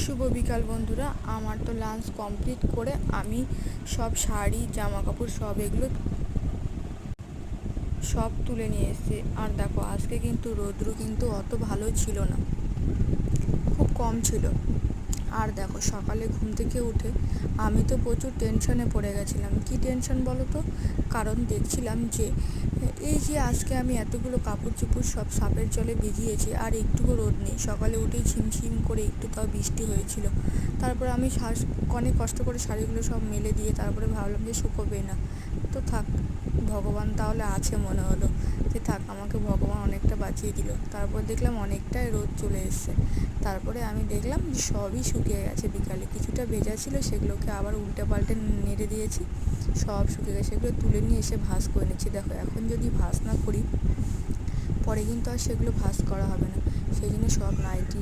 শুভ বিকাল বন্ধুরা। আমার তো লাঞ্চ কমপ্লিট করে আমি সব শাড়ি জামা কাপড় সব তুলে নিয়ে এসেছি। আর দেখো আজকে কিন্তু রৌদ্র কিন্তু অত ভালো ছিল না, খুব কম ছিল। আর দেখো সকালে ঘুম থেকে উঠে আমি তো প্রচুর টেনশনে পড়ে গেছিলাম। কি টেনশন বলো তো? কারণ দেখছিলাম যে এই যে আজকে আমি এতগুলো কাপড় চোপড় সব সাপের জলে ভিজিয়েছি আর একটুকু রোদ নেই। সকালে উঠেই ঝিমঝিম করে একটু তাও বৃষ্টি হয়েছিল। তারপরে আমি অনেক কষ্ট করে শাড়িগুলো সব মেলে দিয়ে তারপরে ভাবলাম যে শুকোবে না, তো থাক, ভগবান তাহলে আছে মনে হলো যে থাক, আমাকে ভগবান অনেকটা বাঁচিয়ে দিল। তারপর দেখলাম অনেকটাই রোদ চলে এসছে। তারপরে আমি দেখলাম যে সবই শুকিয়ে গেছে। বিকালে কিছুটা ভেজা ছিল, সেগুলোকে আবার উল্টে পাল্টে নেড়ে দিয়েছি, সব শুকিয়ে গেছে। সেগুলো তুলে নিয়ে এসে ভাঁজ করে নিচ্ছি। দেখো এখন যদি ভাঁজ না করি পরে কিন্তু আর সেগুলো ভাঁজ করা হবে না, সেই জন্য সব নাইটি